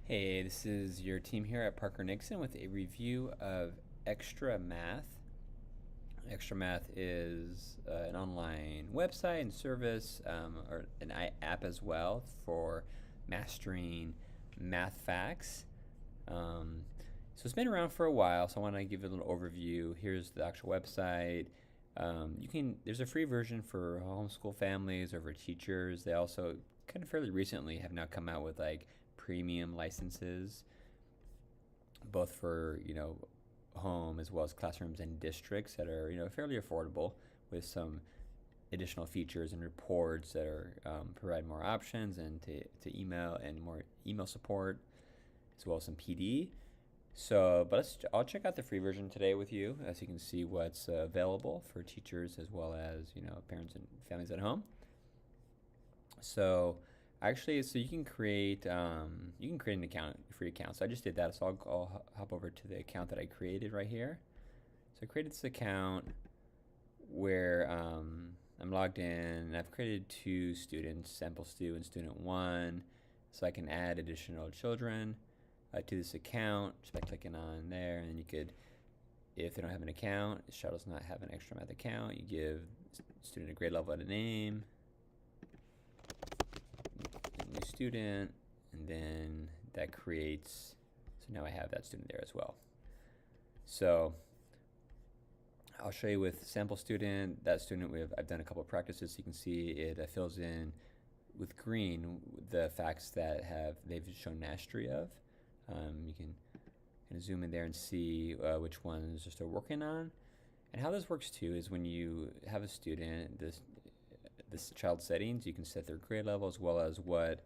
Hey, this is your team here at Parker Nixon with a review of XtraMath. XtraMath is an online website and service, or an app as well for mastering math facts. So it's been around for a while, so I want to give you a little overview. Here's the actual website. There's a free version for homeschool families or for teachers. They also kind of fairly recently have now come out with like premium licenses, both for home as well as classrooms and districts that are fairly affordable, with some additional features and reports that are provide more options and to email and more email support, as well as some PD. So, but I'll check out the free version today with you, as you can see what's available for teachers as well as parents and families at home. So so you can create an account, a free account. So I just did that. So I'll hop over to the account that I created right here. So I created this account where I'm logged in, and I've created two students, sample stu and student one, so I can add additional children to this account just by clicking on there. And then you could, if they don't have an account, the child does not have an XtraMath account, you give student a grade level and a name, new student, and then that creates, so now I have that student there as well. So I'll show you with sample student, that student I've done a couple of practices, so you can see it fills in with green the facts that they've shown mastery of. You can kind of zoom in there and see which ones they're still working on. And how this works too is when you have a student, this child settings, you can set their grade level as well as what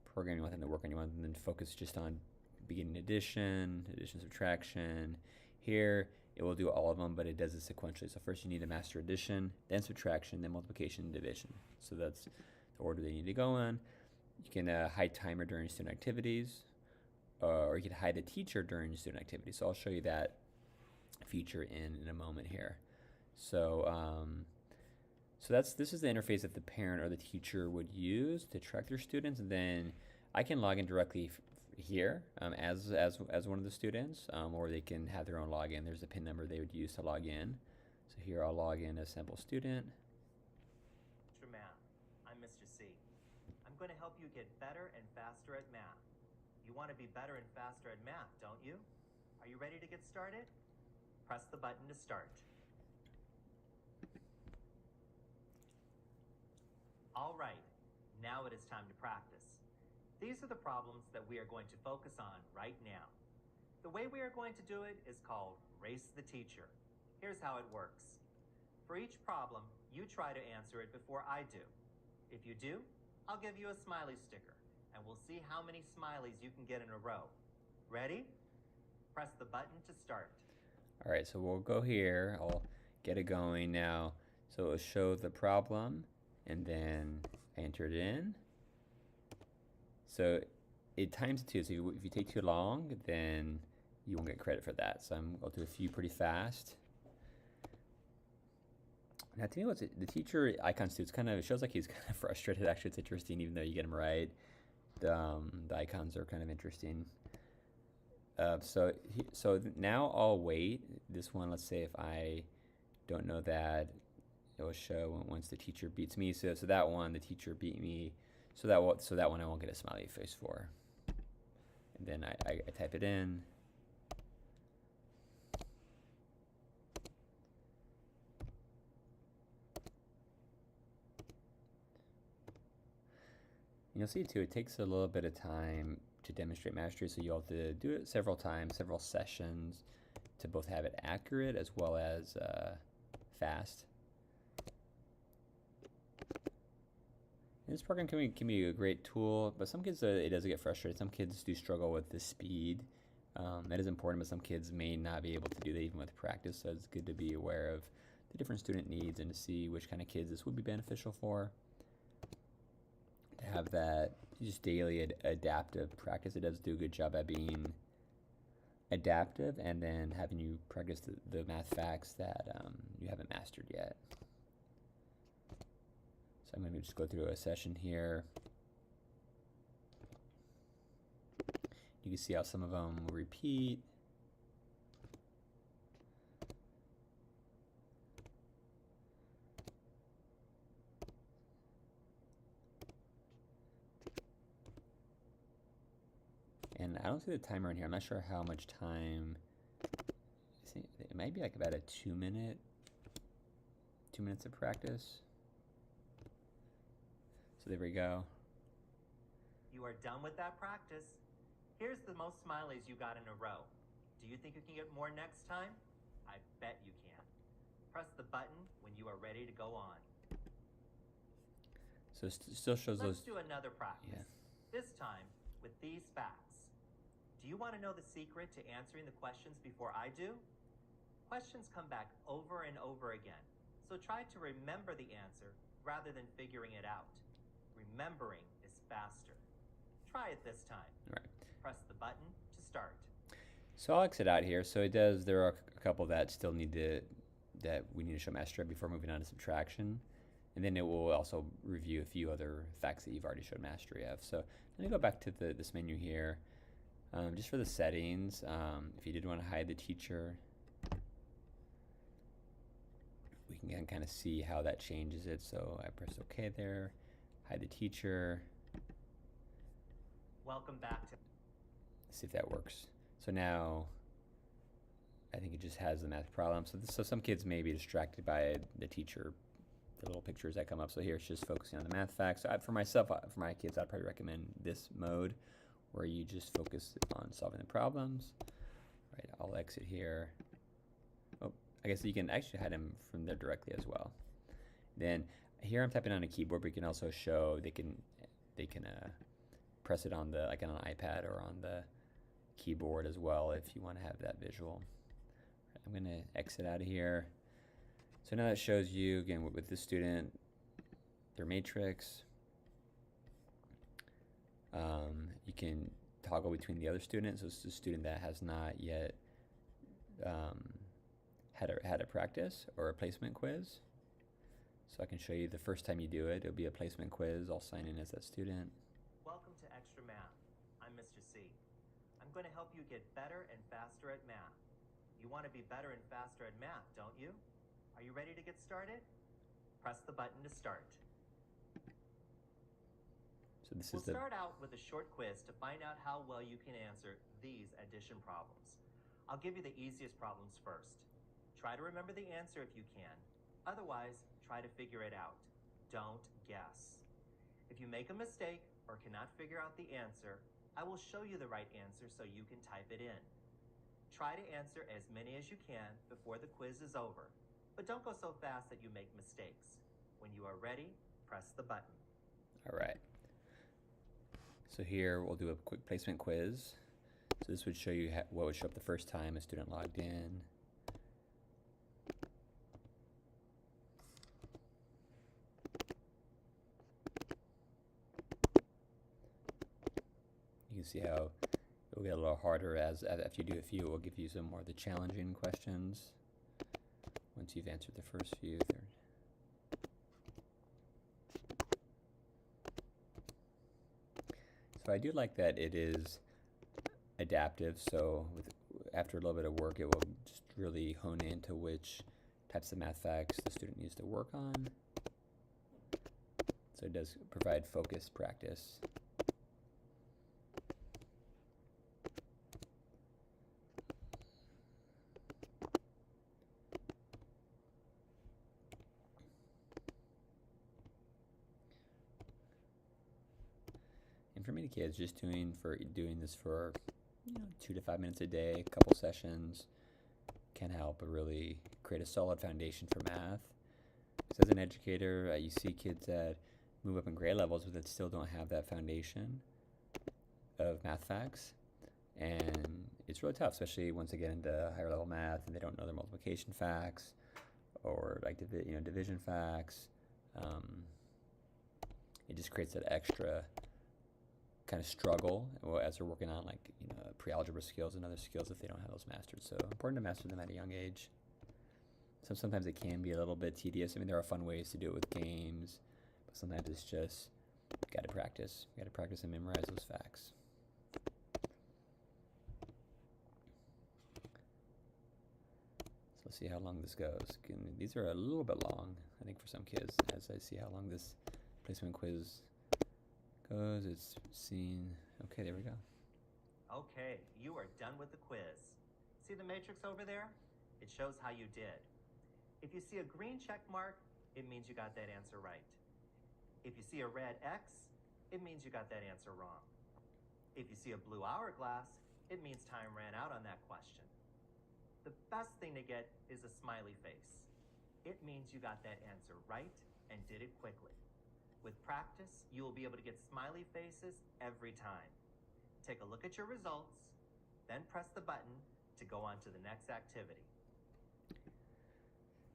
program you want them to work on. You want them to focus just on beginning addition, subtraction. Here it will do all of them, but it does it sequentially. So first you need to master addition, then subtraction, then multiplication and division. So that's the order they need to go in. You can hide timer during student activities, or you can hide a teacher during student activities. So I'll show you that feature in a moment here. So this is the interface that the parent or the teacher would use to track their students, and then I can log in directly here as one of the students, or they can have their own login. There's a PIN number they would use to log in. So here I'll log in as sample student. XtraMath, I'm Mr. C. I'm going to help you get better and faster at math. You want to be better and faster at math, don't you? Are you ready to get started? Press the button to start. All right, now it is time to practice. These are the problems that we are going to focus on right now. The way we are going to do it is called Race the Teacher. Here's how it works. For each problem, you try to answer it before I do. If you do, I'll give you a smiley sticker, and we'll see how many smileys you can get in a row. Ready? Press the button to start. All right, so we'll go here. I'll get it going now. So it'll show the problem, and then I enter it in. So it times it too. So if you take too long, then you won't get credit for that. So I'll do a few pretty fast. Now, to me, the teacher icons too, it shows like he's kind of frustrated. Actually, it's interesting, even though you get him right. The icons are kind of interesting. So now I'll wait. This one, let's say if I don't know that, it will show once the teacher beats me. So that one, the teacher beat me. So that one I won't get a smiley face for. And then I type it in. You'll see too, it takes a little bit of time to demonstrate mastery, so you'll have to do it several times, several sessions, to both have it accurate as well as fast. And this program can be a great tool, but some kids, it does get frustrated. Some kids do struggle with the speed. That is important, but some kids may not be able to do that even with practice, so it's good to be aware of the different student needs and to see which kind of kids this would be beneficial for. To have that just daily adaptive practice. It does do a good job at being adaptive and then having you practice the math facts that you haven't mastered yet. So I'm going to just go through a session here. You can see how some of them will repeat. And I don't see the timer in here. I'm not sure how much time. It might be like about a 2 minutes of practice. So there we go. You are done with that practice. Here's the most smileys you got in a row. Do you think you can get more next time? I bet you can. Press the button when you are ready to go on. So it still shows Let's those. do another practice. Yeah. This time with these facts. Do you want to know the secret to answering the questions before I do? Questions come back over and over again, so try to remember the answer rather than figuring it out. Remembering is faster. Try it this time. Right. Press the button to start. So I'll exit out here. So it does. There are a couple that still need to we need to show mastery before moving on to subtraction, and then it will also review a few other facts that you've already showed mastery of. So let me go back to this menu here, just for the settings. If you did want to hide the teacher, we can kind of see how that changes it. So I press OK there, hide the teacher. Welcome back to. See if that works. So now I think it just has the math problem. So some kids may be distracted by the teacher, the little pictures that come up. So here it's just focusing on the math facts. So for myself, for my kids, I'd probably recommend this mode where you just focus on solving the problems. Right, I'll exit here. Oh, I guess you can actually hide them from there directly as well. Then here I'm typing on a keyboard, but you can also show they can press it on the, like on an iPad or on the keyboard as well if you want to have that visual. I'm going to exit out of here. So now that shows you, again, with this student, their matrix. You can toggle between the other students. So it's the student that has not yet had a practice or a placement quiz. So I can show you the first time you do it. It'll be a placement quiz. I'll sign in as that student. Welcome to XtraMath. I'm Mr. C. I'm going to help you get better and faster at math. You want to be better and faster at math, don't you? Are you ready to get started? Press the button to start. So this We'll is the start out with a short quiz to find out how well you can answer these addition problems. I'll give you the easiest problems first. Try to remember the answer if you can. Otherwise, try to figure it out. Don't guess. If you make a mistake or cannot figure out the answer, I will show you the right answer so you can type it in. Try to answer as many as you can before the quiz is over, but don't go so fast that you make mistakes. When you are ready, press the button. All right. So here we'll do a quick placement quiz. So this would show you what would show up the first time a student logged in. You can see how it will get a little harder as after you do a few. It will give you some more of the challenging questions once you've answered the first few. So I do like that it is adaptive. So after a little bit of work, it will just really hone into which types of math facts the student needs to work on. So it does provide focused practice. And for many kids, just doing this for 2 to 5 minutes a day, a couple sessions, can help really create a solid foundation for math. So as an educator, you see kids that move up in grade levels but that still don't have that foundation of math facts, and it's really tough, especially once they get into higher level math and they don't know their multiplication facts or like division facts. It just creates that extra kind of struggle as they're working on pre-algebra skills and other skills if they don't have those mastered. So important to master them at a young age. So sometimes it can be a little bit tedious. I mean, there are fun ways to do it with games, but sometimes it's just got to practice. You got to practice and memorize those facts. let's see how long this goes. These are a little bit long, I think, for some kids. As I see how long this placement quiz goes, it's seen. Okay, there we go. Okay, you are done with the quiz. See the matrix over there? It shows how you did. If you see a green check mark, it means you got that answer right. If you see a red X, it means you got that answer wrong. If you see a blue hourglass, it means time ran out on that question. The best thing to get is a smiley face. It means you got that answer right and did it quickly. With practice, you will be able to get smiley faces every time. Take a look at your results, then press the button to go on to the next activity.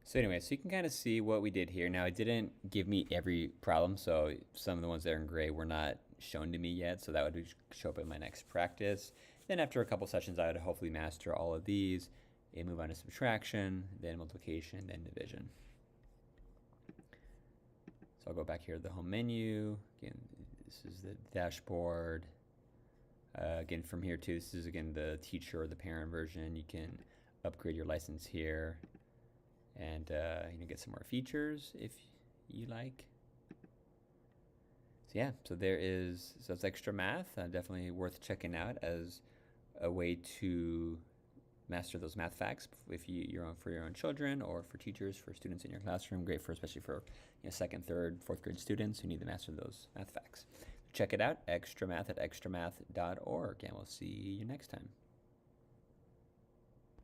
So anyway, so you can kind of see what we did here. Now, it didn't give me every problem, so some of the ones that are in gray were not shown to me yet, so that would show up in my next practice. Then after a couple sessions, I would hopefully master all of these and move on to subtraction, then multiplication, then division. So I'll go back here to the home menu. Again, this is the dashboard. Again, from here too, this is again the teacher or the parent version. You can upgrade your license here and get some more features if you like. So yeah, so that's XtraMath. Definitely worth checking out as a way to master those math facts if for your own children or for teachers, for students in your classroom. Great especially for second, third, fourth grade students who need to master those math facts. Check it out, XtraMath at xtramath.org, and we'll see you next time.